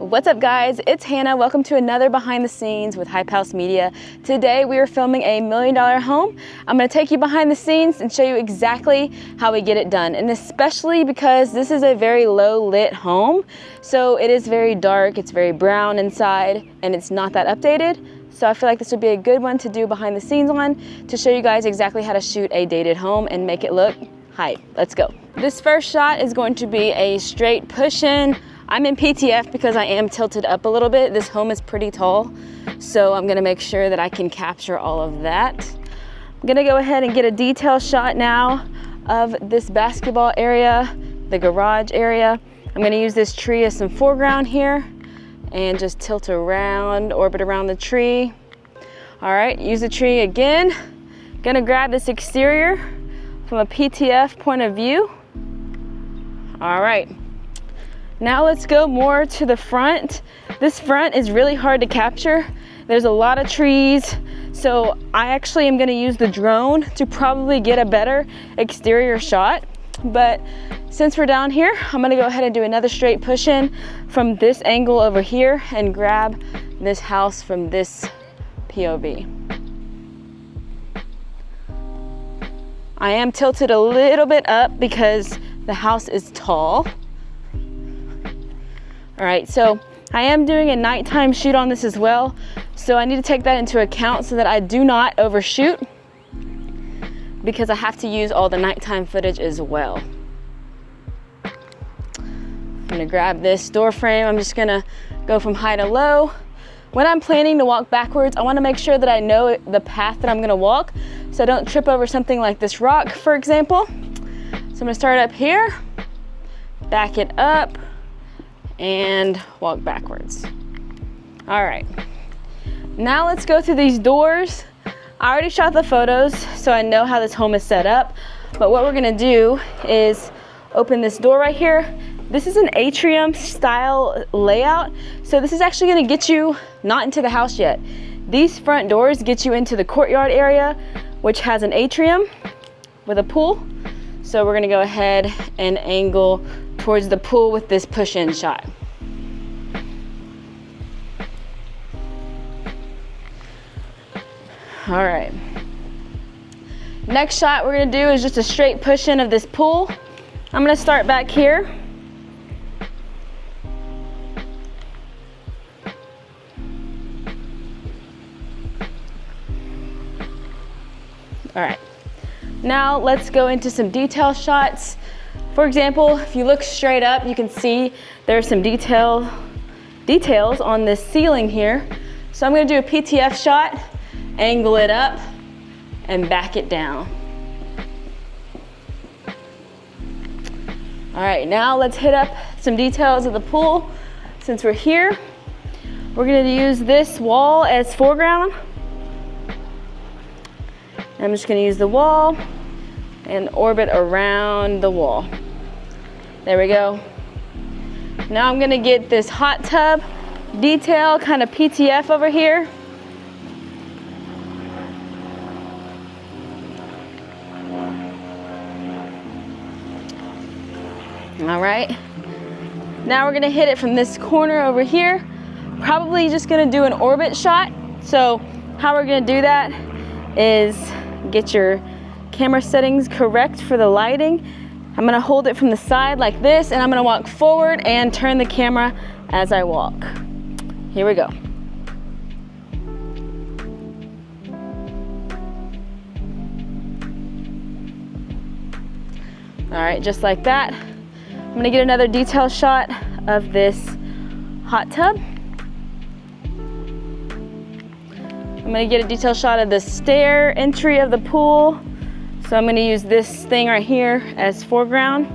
What's up guys, it's Hannah. Welcome to another behind the scenes with Hype House Media. Today we are filming a $1 million home. I'm going to take you behind the scenes and show you exactly how we get it done. And especially because this is a very low lit home. So it is very dark, it's very brown inside, and it's not that updated. So I feel like this would be a good one to do behind the scenes on to show you guys exactly how to shoot a dated home and make it look hype. Let's go. This first shot is going to be a straight push-in. I'm in PTF because I am tilted up a little bit. This home is pretty tall, so I'm gonna make sure that I can capture all of that. I'm gonna go ahead and get a detail shot now of this basketball area, the garage area. I'm gonna use this tree as some foreground here and just tilt around, orbit around the tree. All right, use the tree again. Gonna grab this exterior from a PTF point of view. All right. Now let's go more to the front. This front is really hard to capture. There's a lot of trees, so I actually am gonna use the drone to probably get a better exterior shot. But since we're down here, I'm gonna go ahead and do another straight push-in from this angle over here and grab this house from this POV. I am tilted a little bit up because the house is tall. All right, so I am doing a nighttime shoot on this as well, so I need to take that into account so that I do not overshoot, because I have to use all the nighttime footage as well. I'm gonna grab this door frame. I'm just gonna go from high to low. When I'm planning to walk backwards, I wanna make sure that I know the path that I'm gonna walk so I don't trip over something like this rock, for example. So I'm gonna start up here, back it up, and walk backwards. All right, now let's go through these doors. I already shot the photos, so I know how this home is set up, but what we're gonna do is open this door right here. This is an atrium style layout, so this is actually gonna get you not into the house yet. These front doors get you into the courtyard area, which has an atrium with a pool. So we're gonna go ahead and angle towards the pool with this push-in shot. All right. Next shot we're gonna do is just a straight push-in of this pool. I'm gonna start back here. All right. Now let's go into some detail shots. For example, if you look straight up, you can see there's some details on this ceiling here. So I'm gonna do a PTF shot, angle it up, and back it down. All right, now let's hit up some details of the pool. Since we're here, we're gonna use this wall as foreground. I'm just gonna use the wall and orbit around the wall. There we go. Now I'm gonna get this hot tub detail, kind of PTF over here. All right. Now we're gonna hit it from this corner over here. Probably just gonna do an orbit shot. So how we're gonna do that is get your camera settings correct for the lighting. I'm gonna hold it from the side like this, and I'm gonna walk forward and turn the camera as I walk. Here we go. All right, just like that. I'm gonna get another detail shot of this hot tub. I'm gonna get a detail shot of the stair entry of the pool. So I'm gonna use this thing right here as foreground.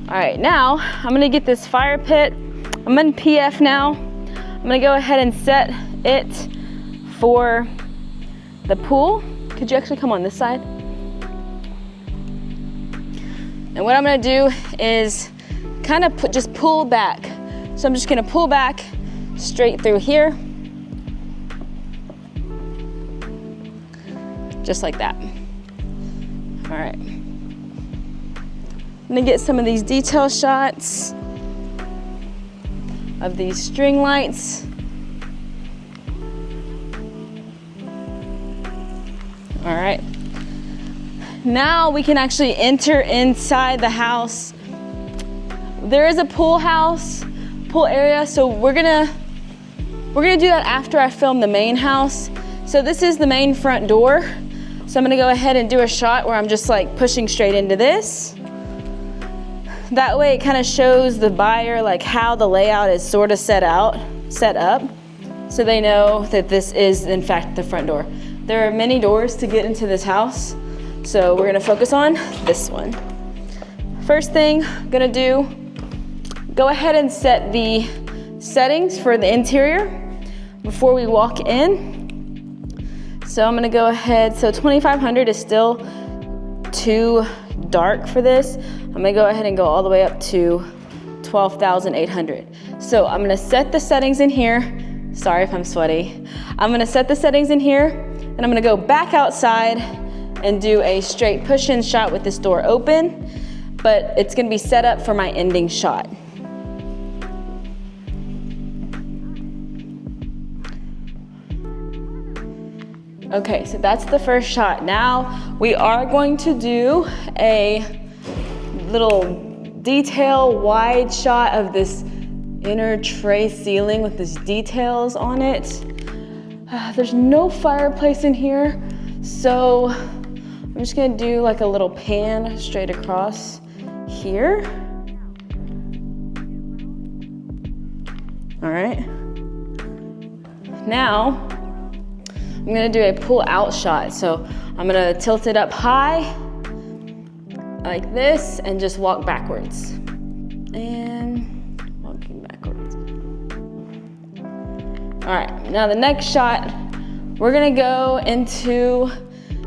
All right, now I'm gonna get this fire pit. I'm in PF now. I'm gonna go ahead and set it for the pool. Could you actually come on this side? And what I'm gonna do is kind of just pull back. So I'm just gonna pull back straight through here. Just like that. All right. I'm gonna get some of these detail shots of these string lights. All right. Now we can actually enter inside the house. There is a pool area, so we're gonna do that after I film the main house. So this is the main front door. So I'm gonna go ahead and do a shot where I'm just like pushing straight into this. That way it kind of shows the buyer like how the layout is sort of set up, so they know that this is in fact the front door. There are many doors to get into this house, so we're gonna focus on this one. First thing I'm gonna do, go ahead and set the settings for the interior before we walk in. So I'm gonna go ahead, so 2500 is still too dark for this. I'm gonna go ahead and go all the way up to 12,800. So I'm gonna set the settings in here. Sorry if I'm sweaty. I'm gonna set the settings in here, and I'm gonna go back outside and do a straight push-in shot with this door open, but it's gonna be set up for my ending shot. Okay, so that's the first shot. Now we are going to do a little detail wide shot of this inner tray ceiling with these details on it. There's no fireplace in here, so I'm just gonna do like a little pan straight across here. All right. Now, I'm gonna do a pull out shot. So I'm gonna tilt it up high like this and just walk backwards. And walking backwards. All right, now the next shot, we're gonna go into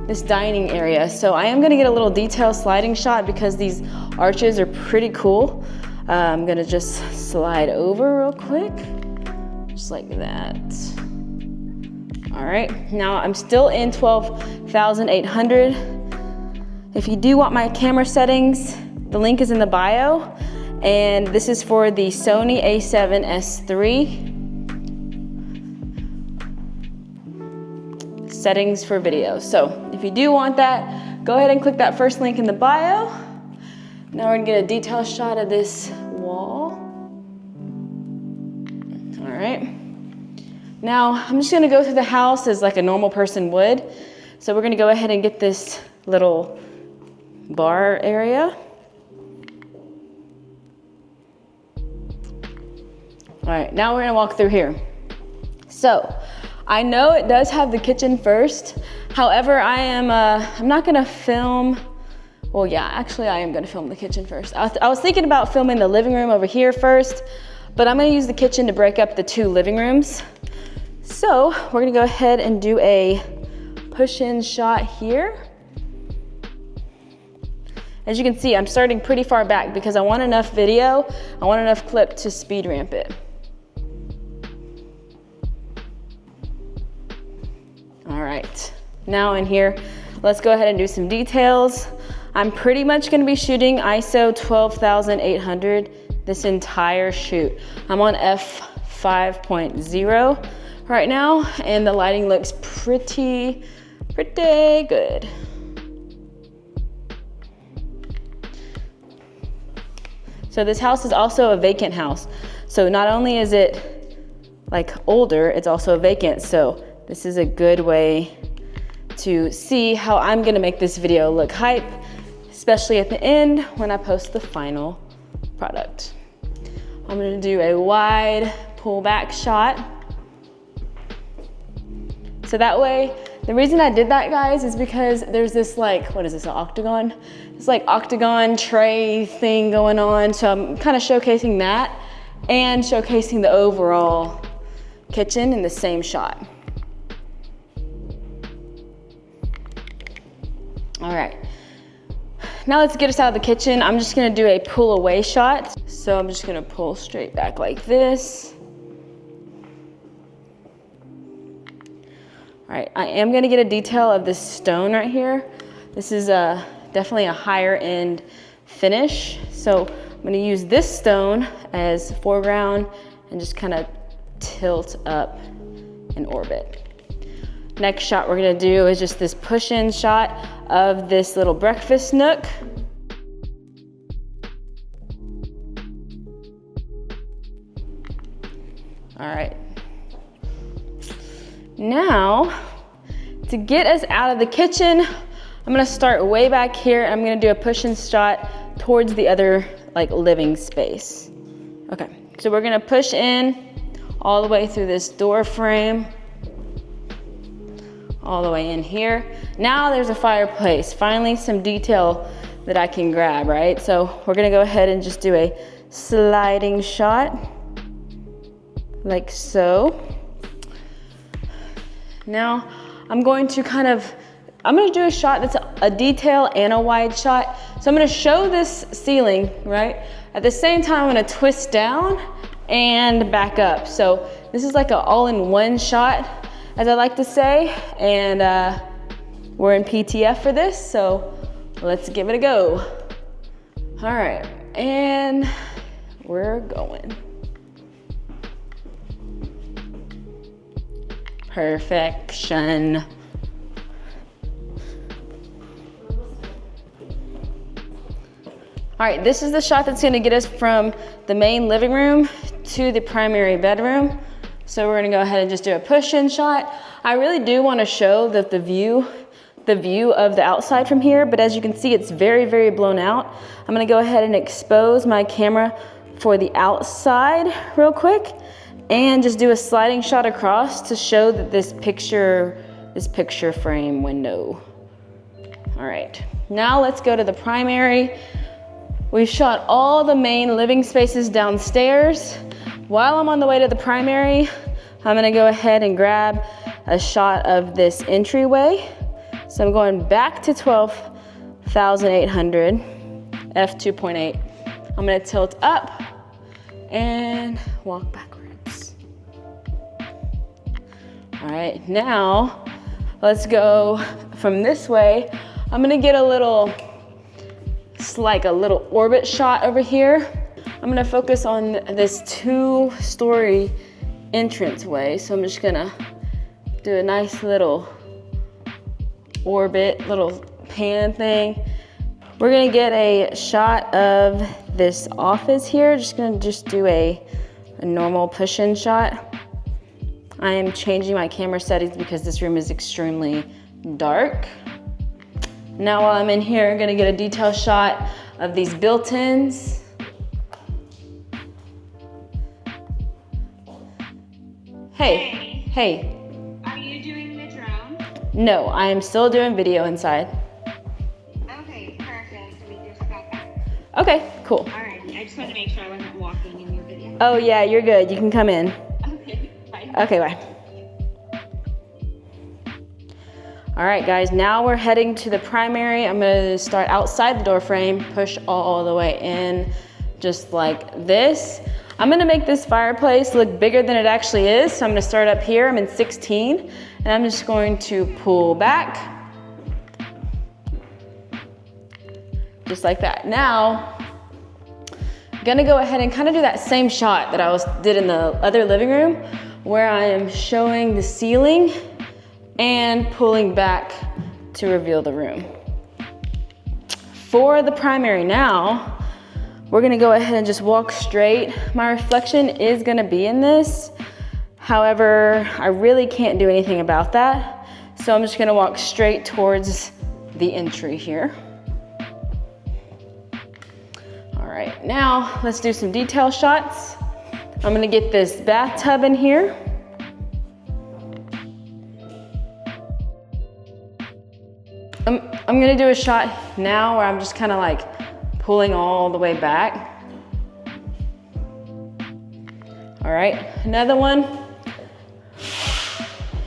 this dining area. So I am gonna get a little detail sliding shot because these arches are pretty cool. I'm gonna just slide over real quick, just like that. All right, now I'm still in 12,800. If you do want my camera settings, the link is in the bio, and this is for the Sony a7S III. Settings for video. So if you do want that, go ahead and click that first link in the bio. Now we're gonna get a detail shot of this wall. All right. Now, I'm just gonna go through the house as like a normal person would. So we're gonna go ahead and get this little bar area. All right, now we're gonna walk through here. So, I know it does have the kitchen first. However, I'm not gonna film, well, yeah, actually I am gonna film the kitchen first. I was thinking about filming the living room over here first, but I'm gonna use the kitchen to break up the two living rooms. So we're gonna go ahead and do a push-in shot here. As you can see, I'm starting pretty far back because I want enough video, I want enough clip to speed ramp it. All right, now in here, let's go ahead and do some details. I'm pretty much gonna be shooting ISO 12,800 this entire shoot. I'm on f5.0 right now, and the lighting looks pretty good. So this house is also a vacant house. So not only is it like older, it's also vacant. So this is a good way to see how I'm gonna make this video look hype, especially at the end when I post the final product. I'm gonna do a wide pull back shot. So that way, the reason I did that, guys, is because there's this like, what is this, an octagon? It's like octagon tray thing going on. So I'm kind of showcasing that and showcasing the overall kitchen in the same shot. All right, now let's get us out of the kitchen. I'm just gonna do a pull away shot. So I'm just gonna pull straight back like this. All right, I am gonna get a detail of this stone right here. This is definitely a higher end finish. So I'm gonna use this stone as foreground and just kind of tilt up in orbit. Next shot we're gonna do is just this push-in shot of this little breakfast nook. All right. Now, to get us out of the kitchen, I'm gonna start way back here. I'm gonna do a push-in shot towards the other living space. Okay, so we're gonna push in all the way through this door frame, all the way in here. Now there's a fireplace. Finally, some detail that I can grab, right? So we're gonna go ahead and just do a sliding shot, like so. Now I'm going to do a shot that's a detail and a wide shot. So I'm gonna show this ceiling, right? At the same time, I'm gonna twist down and back up. So this is like an all-in-one shot, as I like to say, and we're in PTF for this, so let's give it a go. All right, and we're going. Perfection. All right, this is the shot that's gonna get us from the main living room to the primary bedroom. So we're gonna go ahead and just do a push-in shot. I really do wanna show that the view of the outside from here, but as you can see, it's very, very blown out. I'm gonna go ahead and expose my camera for the outside real quick and just do a sliding shot across to show that this picture frame window. All right, now let's go to the primary. We've shot all the main living spaces downstairs. While I'm on the way to the primary, I'm gonna go ahead and grab a shot of this entryway. So I'm going back to 12,800, f2.8. I'm gonna tilt up and walk backwards. All right, now let's go from this way. I'm gonna get a little orbit shot over here. I'm gonna focus on this 2-story entranceway. So I'm just gonna do a nice little orbit, little pan thing. We're gonna get a shot of this office here. Just gonna do a normal push-in shot. I am changing my camera settings because this room is extremely dark. Now while I'm in here, I'm gonna get a detail shot of these built-ins. Hey. Are you doing the drone? No, I am still doing video inside. Okay, perfect. We just got back. Okay, cool. All right, I just wanted to make sure I wasn't walking in your video. Oh yeah, you're good. You can come in. Okay, bye. Okay, bye. All right, guys, now we're heading to the primary. I'm gonna start outside the door frame, push all the way in, just like this. I'm gonna make this fireplace look bigger than it actually is. So I'm gonna start up here, I'm in 16, and I'm just going to pull back, just like that. Now, I'm gonna go ahead and kind of do that same shot that I did in the other living room, where I am showing the ceiling and pulling back to reveal the room. For the primary now, we're gonna go ahead and just walk straight. My reflection is gonna be in this. However, I really can't do anything about that. So I'm just gonna walk straight towards the entry here. All right, now let's do some detail shots. I'm gonna get this bathtub in here. I'm gonna do a shot now where I'm just kind of like pulling all the way back. All right, another one.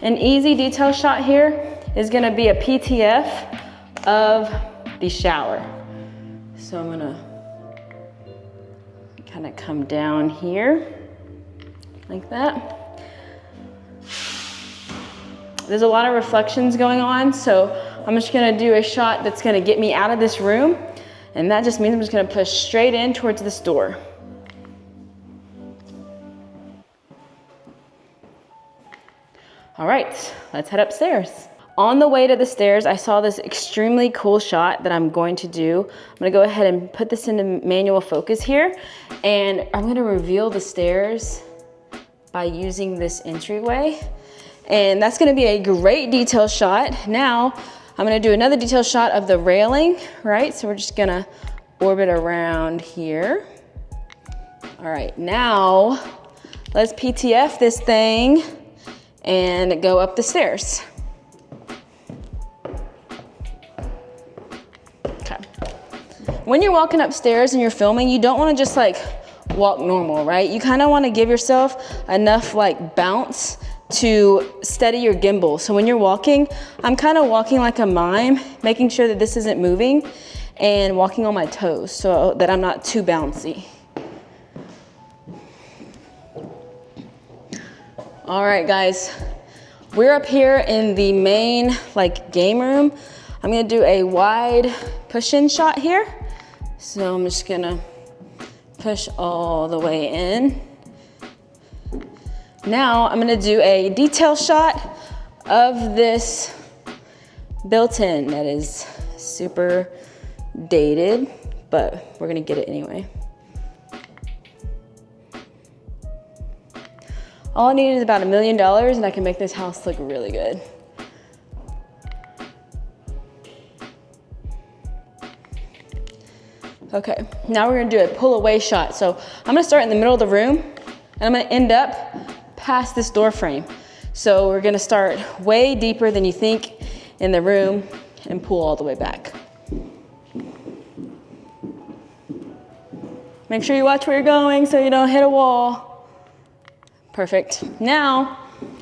An easy detail shot here is gonna be a PTF of the shower. So I'm gonna kind of come down here like that. There's a lot of reflections going on, so I'm just gonna do a shot that's gonna get me out of this room, and that just means I'm just gonna push straight in towards this door. All right, let's head upstairs. On the way to the stairs, I saw this extremely cool shot that I'm going to do. I'm gonna go ahead and put this into manual focus here, and I'm gonna reveal the stairs by using this entryway. And that's gonna be a great detail shot. Now, I'm gonna do another detail shot of the railing, right? So we're just gonna orbit around here. All right, now, let's PTF this thing and go up the stairs. When you're walking upstairs and you're filming, you don't want to just like walk normal, right? You kind of want to give yourself enough like bounce to steady your gimbal. So when you're walking, I'm kind of walking like a mime, making sure that this isn't moving and walking on my toes so that I'm not too bouncy. All right, guys, we're up here in the main like game room. I'm gonna do a wide push-in shot here. So I'm just gonna push all the way in. Now I'm gonna do a detail shot of this built-in that is super dated, but we're gonna get it anyway. All I need is about $1 million and I can make this house look really good. Okay, now we're gonna do a pull away shot. So I'm gonna start in the middle of the room and I'm gonna end up past this door frame. So we're gonna start way deeper than you think in the room and pull all the way back. Make sure you watch where you're going so you don't hit a wall. Perfect. Now,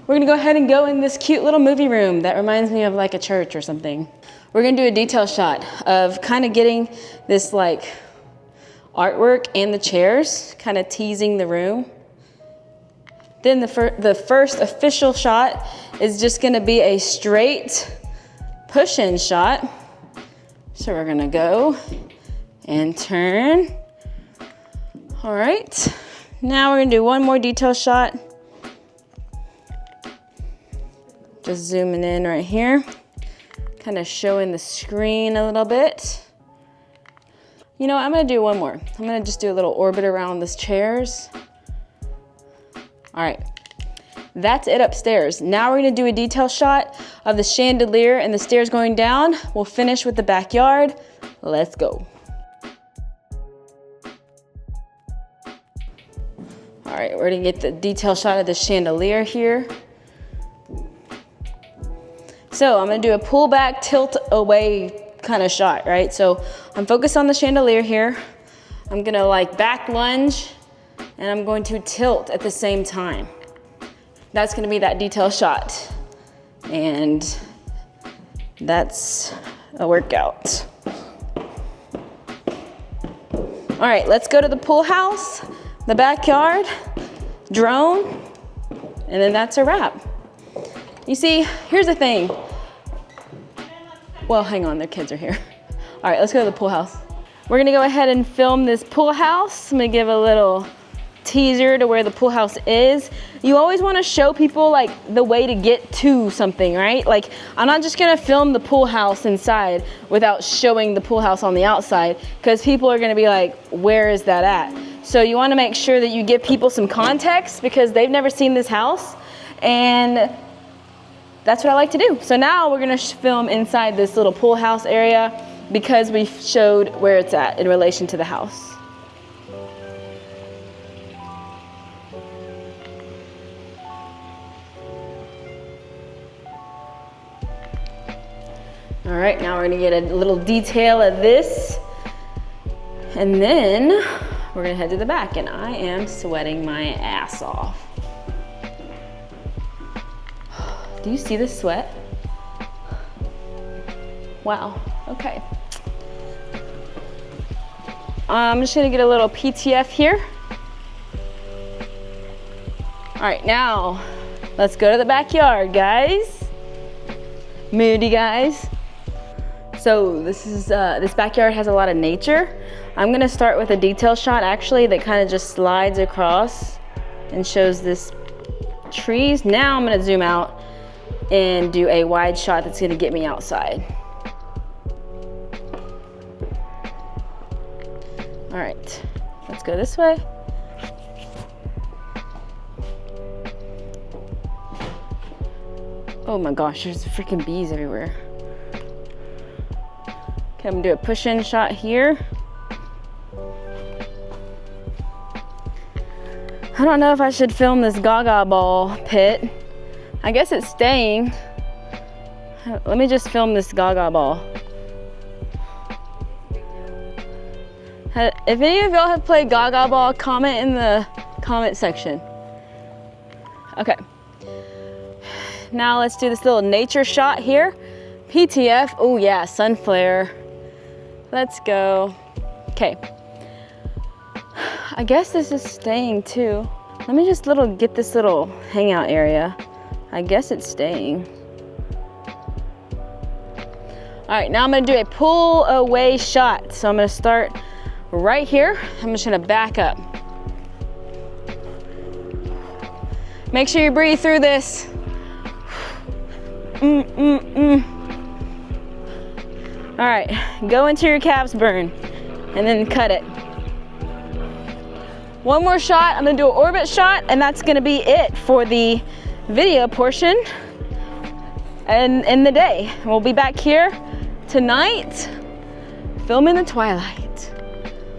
we're gonna go ahead and go in this cute little movie room that reminds me of like a church or something. We're gonna do a detail shot of kind of getting this like artwork and the chairs, kind of teasing the room. Then the first official shot is just gonna be a straight push-in shot. So we're gonna go and turn. All right, now we're gonna do one more detail shot. Just zooming in right here. Kind of showing the screen a little bit. You know what, I'm gonna do one more. I'm gonna just do a little orbit around these chairs. All right, that's it upstairs. Now we're gonna do a detail shot of the chandelier and the stairs going down. We'll finish with the backyard. Let's go. All right, we're gonna get the detail shot of the chandelier here. So I'm gonna do a pull back, tilt away kind of shot, right? So I'm focused on the chandelier here. I'm gonna like back lunge and I'm going to tilt at the same time. That's gonna be that detail shot. And that's a workout. All right, let's go to the pool house, the backyard, drone, and then that's a wrap. You see, here's the thing. Well, hang on, their kids are here. All right, let's go to the pool house. We're gonna go ahead and film this pool house. I'm gonna give a little teaser to where the pool house is. You always wanna show people like the way to get to something, right? Like, I'm not just gonna film the pool house inside without showing the pool house on the outside, because people are gonna be like, where is that at? So you wanna make sure that you give people some context because they've never seen this house, and that's what I like to do. So now we're gonna film inside this little pool house area because we showed where it's at in relation to the house. All right, now we're gonna get a little detail of this. And then we're gonna head to the back, and I am sweating my ass off. Do you see the sweat? Wow, okay. I'm just gonna get a little PTF here. All right, now let's go to the backyard, guys. Moody guys. So this backyard has a lot of nature. I'm gonna start with a detail shot actually that kind of just slides across and shows this trees. Now I'm gonna zoom out and do a wide shot that's gonna get me outside. All right, let's go this way. Oh my gosh, there's freaking bees everywhere. Okay, I'm gonna do a push-in shot here. I don't know if I should film this gaga ball pit. I guess it's staying. Let me just film this gaga ball. If any of y'all have played gaga ball, comment in the comment section. Okay. Now let's do this little nature shot here. PTF, oh yeah, sun flare. Let's go. Okay. I guess this is staying too. Let me just get this little hangout area. I guess it's staying. All right, now I'm gonna do a pull away shot. So I'm gonna start right here. I'm just gonna back up. Make sure you breathe through this. All right, go into your calves burn and then cut it. One more shot, I'm gonna do an orbit shot, and that's gonna be it for the video portion and in the day. We'll be back here tonight filming the Twilight.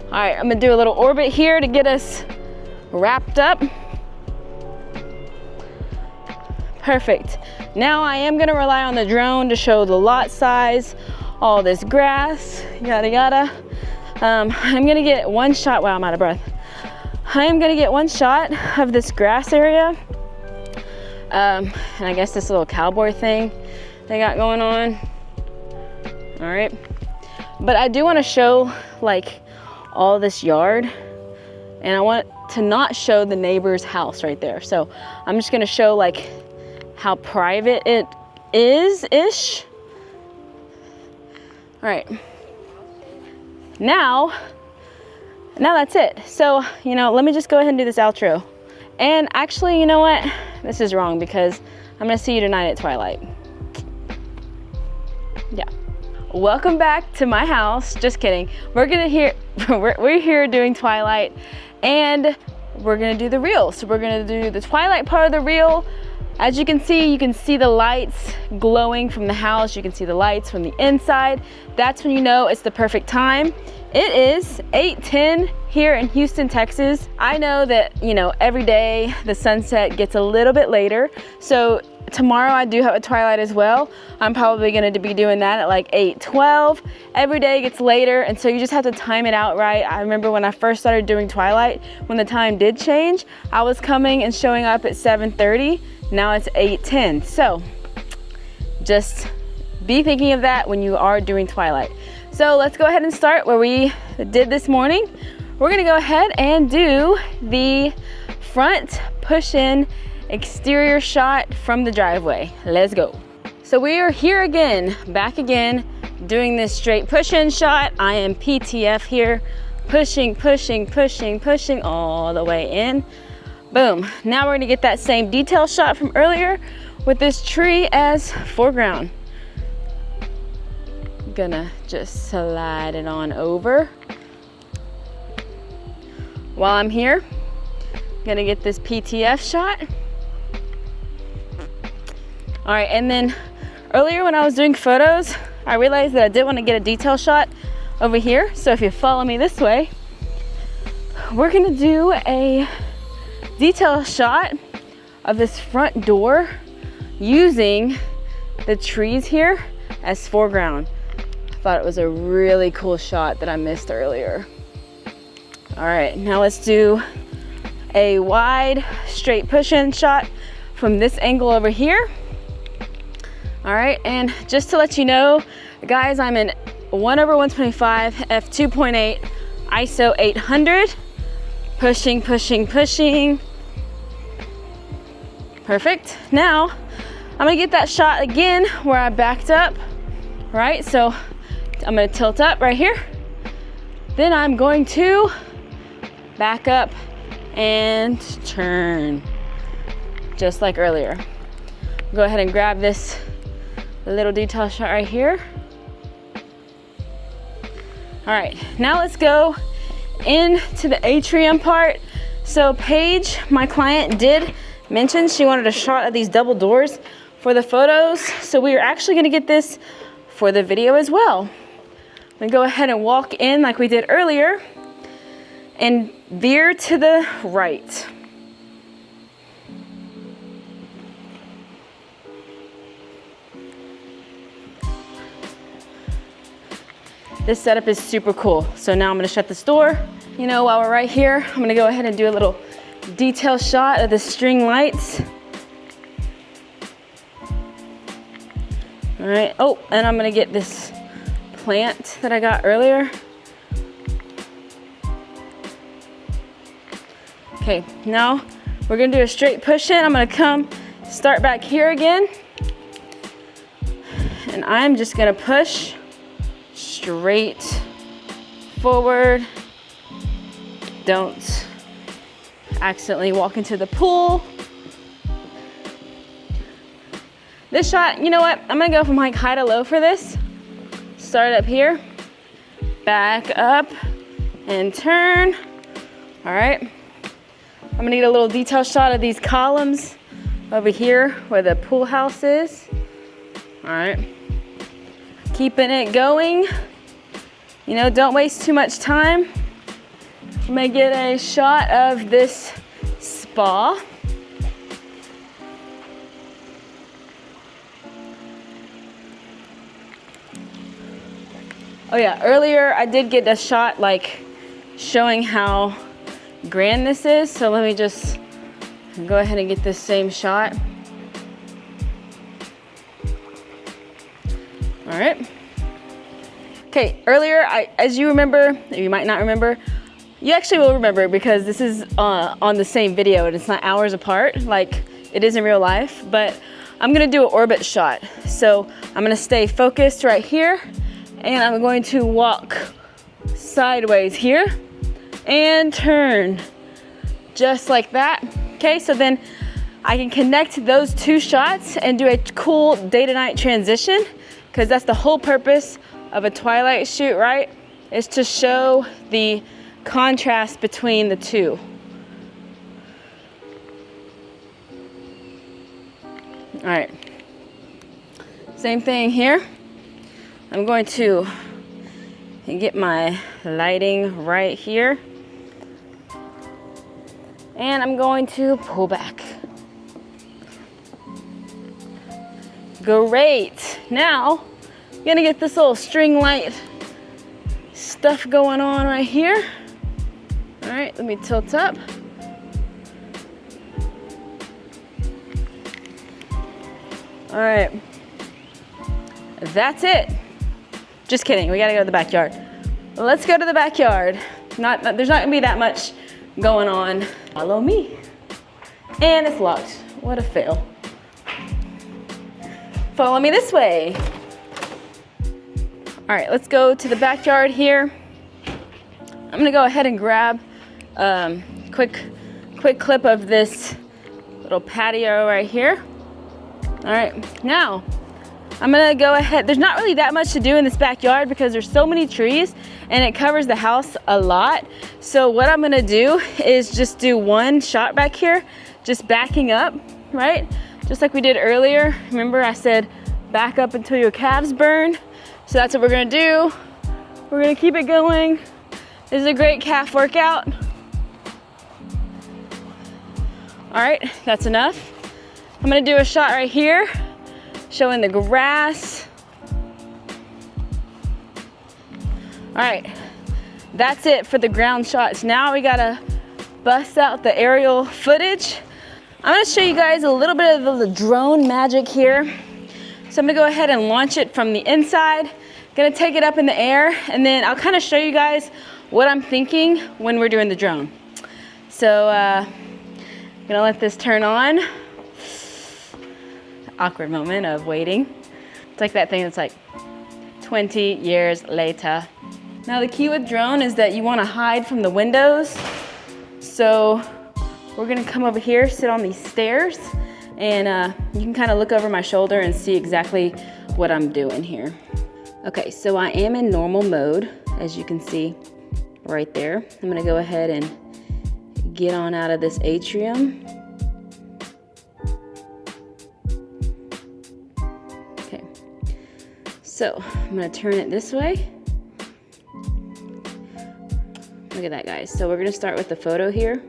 All right, I'm gonna do a little orbit here to get us wrapped up. Perfect. Now I am gonna rely on the drone to show the lot size, all this grass, yada yada. I'm gonna get one shot. Wow, I'm out of breath. I am gonna get one shot of this grass area. And I guess this little cowboy thing they got going on. All right. But I do wanna show like all this yard, and I want to not show the neighbor's house right there. So I'm just gonna show like how private it is-ish. All right. Now that's it. So, let me just go ahead and do this outro. And actually, you know what? This is wrong because I'm gonna see you tonight at Twilight. Yeah. Welcome back to my house. Just kidding. We're here doing Twilight, and we're gonna do the reel. So we're gonna do the Twilight part of the reel. As you can see the lights glowing from the house. You can see the lights from the inside. That's when you know it's the perfect time. It is 8:10 here in Houston, Texas. I know that, every day the sunset gets a little bit later. So tomorrow I do have a Twilight as well. I'm probably going to be doing that at like 8:12. Every day gets later, and so you just have to time it out right. I remember when I first started doing Twilight, when the time did change, I was coming and showing up at 7:30. Now it's 8:10. So just be thinking of that when you are doing Twilight. So let's go ahead and start where we did this morning. We're gonna go ahead and do the front push-in exterior shot from the driveway. Let's go. So we are here again, back again, doing this straight push-in shot. I am PTF here, pushing all the way in. Boom. Now we're gonna get that same detail shot from earlier with this tree as foreground. Gonna just slide it on over. While I'm here, gonna get this PTF shot. All right, and then earlier when I was doing photos, I realized that I did want to get a detail shot over here. So if you follow me this way, we're gonna do a detail shot of this front door using the trees here as foreground. Thought it was a really cool shot that I missed earlier. All right, now let's do a wide straight push-in shot from this angle over here. All right, and just to let you know, guys, I'm in 1/125 f2.8 ISO 800. Pushing. Perfect. Now I'm gonna get that shot again where I backed up, right? So I'm gonna tilt up right here. Then I'm going to back up and turn, just like earlier. Go ahead and grab this little detail shot right here. All right, now let's go into the atrium part. So Paige, my client, did mention she wanted a shot of these double doors for the photos. So we are actually gonna get this for the video as well. I'm gonna go ahead and walk in like we did earlier and veer to the right. This setup is super cool. So now I'm gonna shut this door. You know, while we're right here, I'm gonna go ahead and do a little detail shot of the string lights. All right, oh, and I'm gonna get this plant that I got earlier. Okay, now we're gonna do a straight push in. I'm gonna start back here again. And I'm just gonna push straight forward. Don't accidentally walk into the pool. This shot, you know what? I'm gonna go from like high to low for this. Start up here, back up and turn. All right. I'm gonna get a little detail shot of these columns over here where the pool house is. All right. Keeping it going. You know, don't waste too much time. I'm gonna get a shot of this spa. Oh yeah, earlier I did get a shot like showing how grand this is. So let me just go ahead and get this same shot. All right. Okay, earlier, as you remember, you might not remember, you actually will remember because this is on the same video and it's not hours apart like it is in real life, but I'm gonna do an orbit shot. So I'm gonna stay focused right here and I'm going to walk sideways here and turn just like that. Okay, so then I can connect those two shots and do a cool day to night transition because that's the whole purpose of a Twilight shoot, right? Is to show the contrast between the two. All right, same thing here. I'm going to get my lighting right here. And I'm going to pull back. Great. Now, I'm gonna get this little string light stuff going on right here. All right, let me tilt up. All right, that's it. Just kidding, we gotta go to the backyard. Let's go to the backyard. There's not gonna be that much going on. Follow me. And it's locked, what a fail. Follow me this way. All right, let's go to the backyard here. I'm gonna go ahead and grab quick clip of this little patio right here. All right, now I'm gonna go ahead. There's not really that much to do in this backyard because there's so many trees and it covers the house a lot. So what I'm gonna do is just do one shot back here, just backing up, right? Just like we did earlier. Remember I said back up until your calves burn. So that's what we're gonna do. We're gonna keep it going. This is a great calf workout. All right, that's enough. I'm gonna do a shot right here, showing the grass. All right, that's it for the ground shots. Now we gotta bust out the aerial footage. I'm gonna show you guys a little bit of the drone magic here. So I'm gonna go ahead and launch it from the inside. Gonna take it up in the air, and then I'll kind of show you guys what I'm thinking when we're doing the drone. So gonna let this turn on. Awkward moment of waiting. It's like that thing that's like 20 years later. Now the key with drone is that you wanna hide from the windows. So we're gonna come over here, sit on these stairs, and you can kind of look over my shoulder and see exactly what I'm doing here. Okay, so I am in normal mode, as you can see right there. I'm gonna go ahead and get on out of this atrium. Okay, so I'm gonna turn it this way. Look at that, guys. So we're gonna start with the photo here.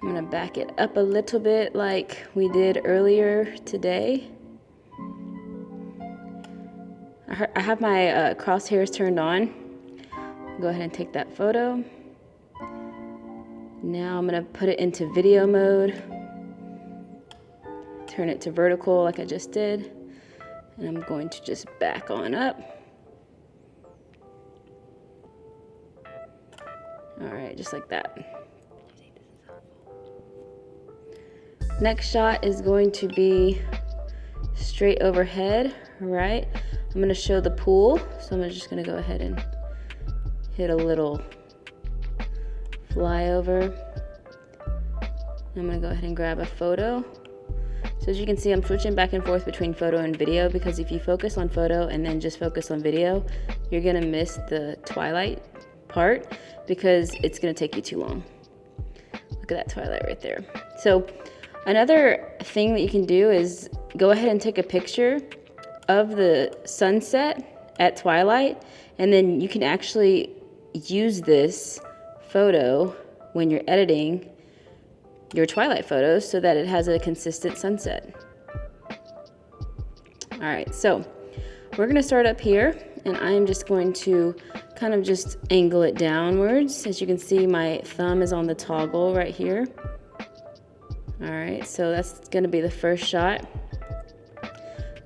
I'm gonna back it up a little bit like we did earlier today. I have my crosshairs turned on. Go ahead and take that photo. Now I'm gonna put it into video mode. Turn it to vertical like I just did. And I'm going to just back on up. All right, just like that. Next shot is going to be straight overhead, right? I'm gonna show the pool, so I'm just gonna go ahead and hit a little flyover. I'm gonna go ahead and grab a photo. So as you can see, I'm switching back and forth between photo and video, because if you focus on photo and then just focus on video, you're gonna miss the Twilight part because it's gonna take you too long. Look at that Twilight right there. So another thing that you can do is go ahead and take a picture of the sunset at twilight, and then you can actually use this photo when you're editing your twilight photos so that it has a consistent sunset. All right, so we're gonna start up here, and I'm just going to kind of just angle it downwards. As you can see, my thumb is on the toggle right here. All right, so that's gonna be the first shot.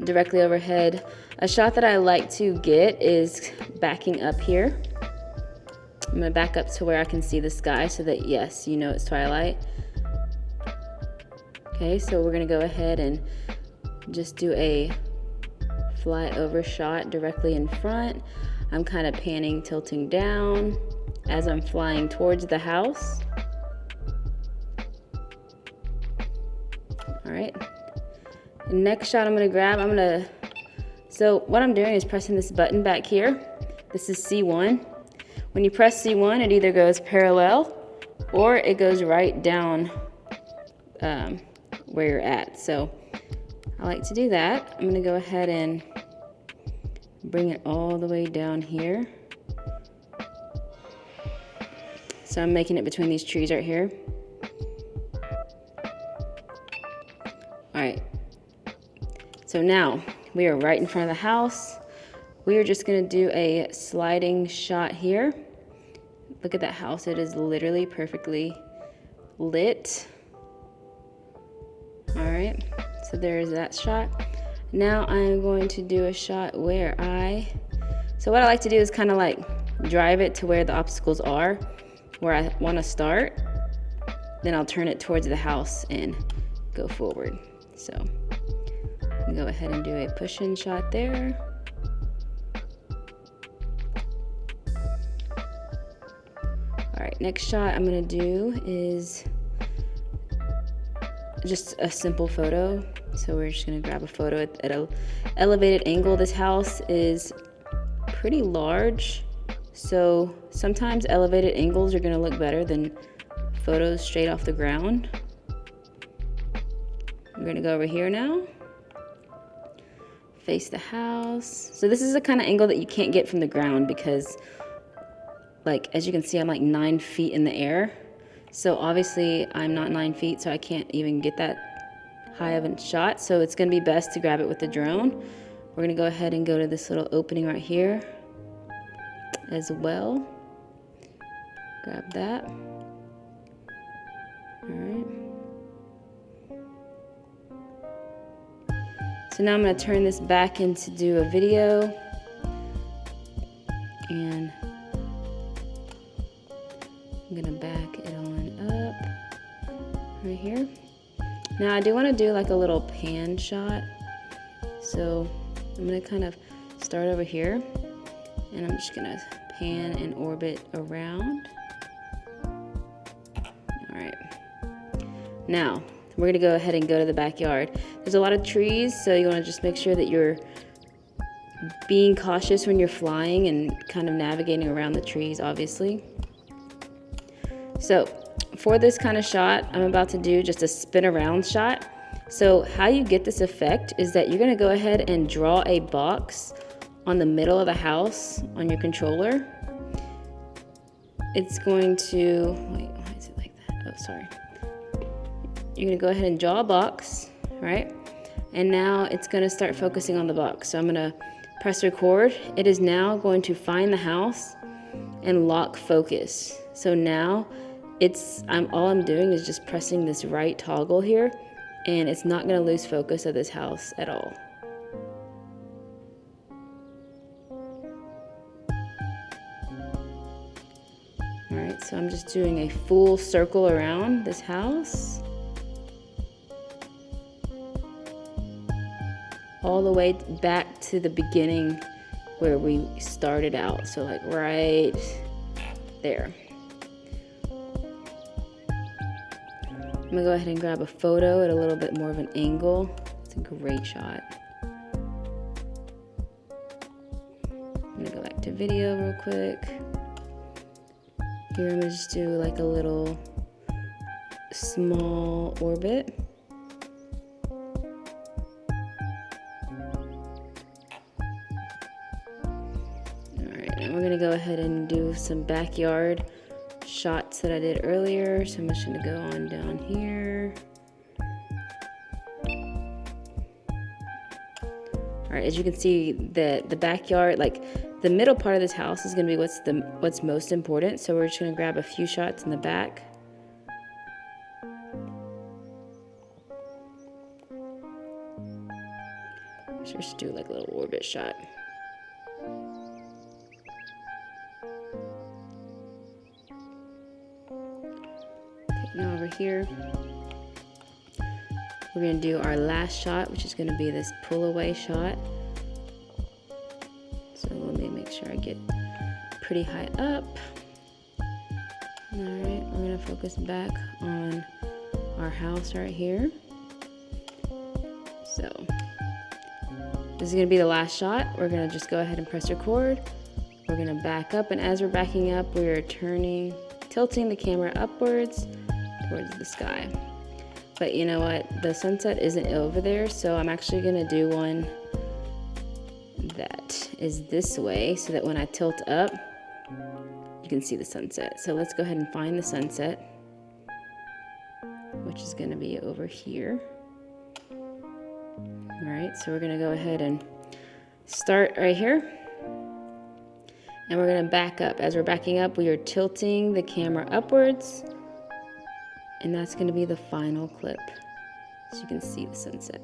Directly overhead. A shot that I like to get is backing up here. I'm gonna back up to where I can see the sky so that, yes, you know it's twilight. Okay, so we're gonna go ahead and just do a flyover shot directly in front. I'm kind of panning, tilting down as I'm flying towards the house. All right. Next shot I'm gonna grab, so what I'm doing is pressing this button back here. This is C1. When you press C1, it either goes parallel or it goes right down where you're at. So I like to do that. I'm gonna go ahead and bring it all the way down here. So I'm making it between these trees right here. All right. So now we are right in front of the house. We are just gonna do a sliding shot here. Look at that house, it is literally perfectly lit. All right, so there's that shot. Now I'm going to do a shot where so what I like to do is kind of like drive it to where the obstacles are, where I wanna start. Then I'll turn it towards the house and go forward. So go ahead and do a push-in shot there. All right, next shot I'm gonna do is just a simple photo. So we're just gonna grab a photo at an elevated angle. This house is pretty large, so sometimes elevated angles are gonna look better than photos straight off the ground. We're gonna go over here now. Face the house. So this is the kind of angle that you can't get from the ground because, like, as you can see, I'm like 9 feet in the air. So obviously I'm not 9 feet, so I can't even get that high of a shot. So it's gonna be best to grab it with the drone. We're gonna go ahead and go to this little opening right here as well. Grab that. All right. So now I'm going to turn this back in to do a video, and I'm going to back it on up right here. Now I do want to do like a little pan shot, so I'm going to kind of start over here, and I'm just going to pan and orbit around. All right. Now we're gonna go ahead and go to the backyard. There's a lot of trees, so you wanna just make sure that you're being cautious when you're flying and kind of navigating around the trees, obviously. So for this kind of shot, I'm about to do just a spin around shot. So how you get this effect is that you're gonna go ahead and draw a box on the middle of the house on your controller. It's going to, wait, why is it like that? Oh, sorry. You're gonna go ahead and draw a box, right? And now it's gonna start focusing on the box. So I'm gonna press record. It is now going to find the house and lock focus. So now all I'm doing is just pressing this right toggle here, and it's not gonna lose focus of this house at all. All right, so I'm just doing a full circle around this house. All the way back to the beginning where we started out. So like right there. I'm gonna go ahead and grab a photo at a little bit more of an angle. It's a great shot. I'm gonna go back to video real quick. Here I'm gonna just do like a little small orbit. Alright, now we're gonna go ahead and do some backyard shots that I did earlier. So I'm just gonna go on down here. Alright, as you can see, the backyard, like the middle part of this house is gonna be what's most important. So we're just gonna grab a few shots in the back. So just do like a little orbit shot. Okay, now over here, we're gonna do our last shot, which is gonna be this pull away shot. So let me make sure I get pretty high up. All right, we're gonna focus back on our house right here. So this is gonna be the last shot. We're gonna just go ahead and press record. We're gonna back up, and as we're backing up, we are tilting the camera upwards towards the sky. But you know what? The sunset isn't over there, so I'm actually gonna do one that is this way so that when I tilt up, you can see the sunset. So let's go ahead and find the sunset, which is gonna be over here. All right, so we're gonna go ahead and start right here. And we're gonna back up. As we're backing up, we are tilting the camera upwards. And that's gonna be the final clip. So you can see the sunset.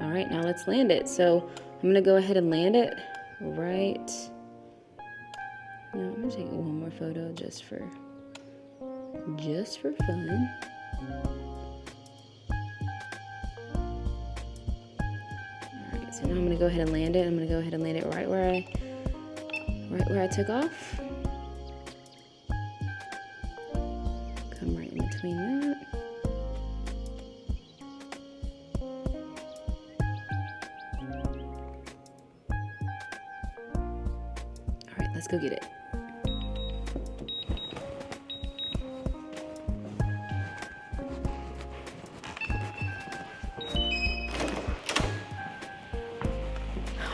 All right, now let's land it. So I'm gonna go ahead and land it right. No, I'm gonna take one more photo just for fun. All right, so now I'm gonna go ahead and land it. I'm gonna go ahead and land it right where I took off. Come right in between that. All right, let's go get it.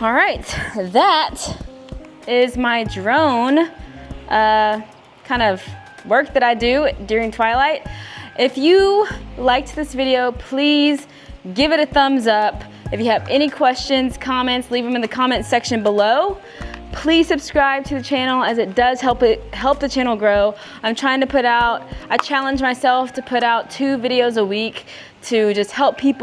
All right, that is my drone kind of work that I do during Twilight. If you liked this video, please give it a thumbs up. If you have any questions, comments, leave them in the comment section below. Please subscribe to the channel, as it does help the channel grow. I challenge myself to put out 2 videos a week to just help you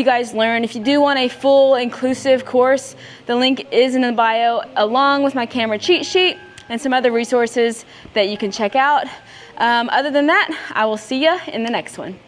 guys learn. If you do want a full inclusive course, the link is in the bio, along with my camera cheat sheet and some other resources that you can check out. Other than that, I will see you in the next one.